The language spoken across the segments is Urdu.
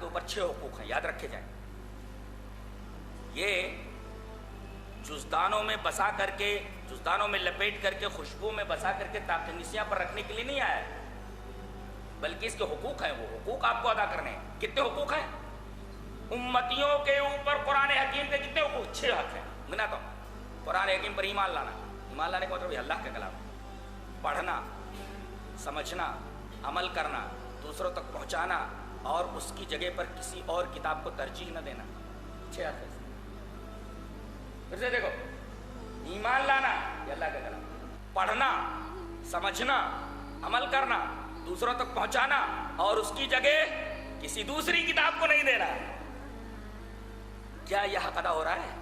کے اوپر 6 حقوق ہیں، یاد رکھے جائیں. یہ جزدانوں میں بسا کر کے، جزدانوں میں لپیٹ کر کے، خوشبو میں بسا کر کے تاکنیسیاں پر رکھنے کے لیے نہیں آیا ہے، بلکہ اس کے حقوق ہیں. وہ حقوق آپ کو ادا کرنے ہیں. کتنے حقوق ہیں؟ امتیوں کے اوپر قرآن حکیم کے کتنے حقوق؟ 6 حق ہیں. گناتا ہوں. قرآن حکیم پر ایمان لانا. ایمان لانے کا مطلب اللہ کا کلام، پڑھنا، سمجھنا، عمل کرنا، دوسروں تک پہنچانا، اور اس کی جگہ پر کسی اور کتاب کو ترجیح نہ دینا. 6 حق ہیں. پھر سے دیکھو، ایمان لانا یہ اللہ کا کلام، پڑھنا، سمجھنا، عمل کرنا، دوسروں تک پہنچانا، اور اس کی جگہ کسی دوسری کتاب کو نہیں دینا. کیا یہ حق ادا ہو رہا ہے؟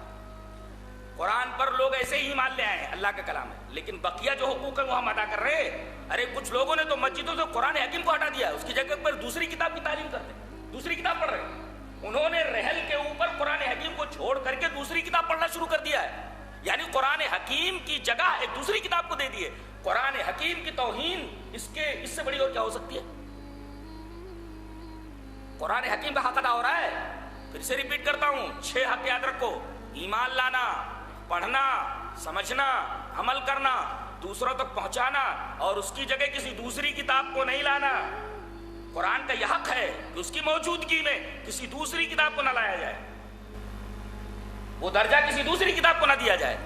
قرآن پر لوگ ایسے ہی ایمان لے آئے ہیں، اللہ کا کلام ہے، لیکن بقیہ جو حقوق ہے وہ ہم ادا کر رہے ہیں. ارے کچھ لوگوں نے تو مسجدوں سے قرآن حکیم کو ہٹا دیا ہے، اس کی جگہ پر دوسری کتاب کی تعلیم کرتے ہیں، دوسری کتاب پڑھ رہے ہیں. انہوں نے رحل کے اوپر قرآن حکیم کو چھوڑ کر کے دوسری کتاب پڑھنا شروع کر دیا ہے. یعنی قرآن حکیم کی جگہ ایک دوسری کتاب کو دے دیے. قرآن حکیم کی توہین اس سے بڑی اور کیا ہو سکتی ہے؟ قرآن حکیم کا حق ادا ہو رہا ہے. پھر سے ریپیٹ کرتا ہوں، 6 حق یاد رکھو: ایمان لانا، پڑھنا، سمجھنا، عمل کرنا، دوسروں تک پہنچانا، اور اس کی جگہ کسی دوسری کتاب کو نہیں لانا. قرآن کا یہ حق ہے کہ اس کی موجودگی میں کسی دوسری کتاب کو نہ لایا جائے، وہ درجہ کسی دوسری کتاب کو نہ دیا جائے.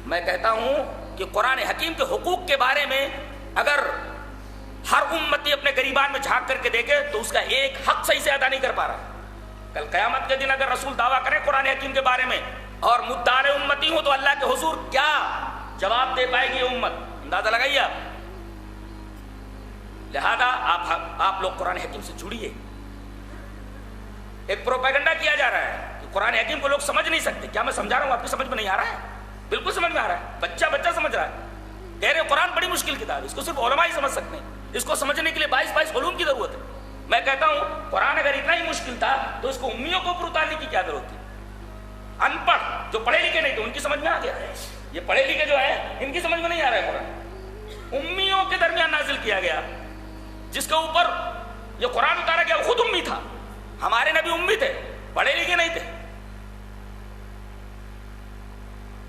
میں کہتا ہوں کہ قرآن حکیم کے حقوق کے بارے میں اگر ہر امتی اپنے گریبان میں جھانک کر کے دیکھے تو اس کا ایک حق صحیح سے ادا نہیں کر پا رہا. کل قیامت کے دن اگر رسول دعویٰ کرے قرآن حکیم کے بارے میں اور مدعا امتی ہوں تو اللہ کے حضور کیا جواب دے پائے گی امت؟ اندازہ لگائیے آپ. لہذا آپ لوگ قرآن حکیم سے جڑیے. ایک پروپیگنڈا کیا جا رہا ہے کہ قرآن حکیم کو لوگ سمجھ نہیں سکتے. کیا میں سمجھا رہا ہوں آپ کی سمجھ میں نہیں آ رہا ہے؟ بالکل سمجھ میں آ رہا ہے. بچہ سمجھ رہا ہے. کہہ رہے قرآن بڑی مشکل کتاب ہے، اس کو صرف علماء ہی سمجھ سکتے ہیں، اس کو سمجھنے کے لیے 22 علوم کی ضرورت ہے. میں کہتا ہوں قرآن اگر اتنا ہی مشکل تھا تو اس کو امیوں کو اوپر اتارنے کی کیا ضرورت تھی؟ ان پڑھ جو پڑھے لکھے نہیں تھے ان کی سمجھ میں آ گیا. یہ پڑھے لکھے جو ہیں ان کی سمجھ میں نہیں آ رہا ہے. قرآن امیوں کے درمیان نازل کیا گیا، جس کے اوپر یہ قرآن اتارا گیا وہ خود امی تھا. ہمارے نبی امی تھے، پڑھے لکھے نہیں تھے.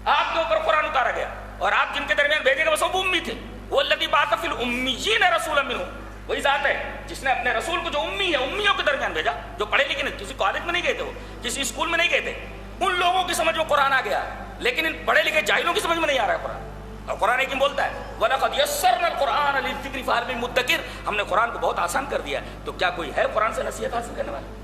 آپ کے اوپر قرآن اتارا گیا اور آپ جن کے درمیان بھیجے گئے وہ سب امی تھے. وہ الذی بعث فی الامیین رسولا منہم، وہی ذات ہے جس نے اپنے رسول کو جو امی ہے امیوں کے درمیان بھیجا، جو پڑھے لکھے نہیں. کسی کالج میں نہیں گئے تھے، وہ کسی اسکول میں نہیں گئے تھے. ان لوگوں کی سمجھ میں قرآن آ گیا، لیکن ان پڑھے لکھے جاہلوں کی سمجھ میں نہیں آ رہا ہے قرآن. اور قرآن حکیم بولتا ہے وَلَقَدْ يَسَّرْنَا الْقُرْآنَ لِلذِّكْرِ فَهَلْ مِن مُدَّكِرٍ، ہم نے قرآن کو بہت آسان کر دیا ہے. تو کیا کوئی ہے قرآن سے نصیحت حاصل کرنے والا؟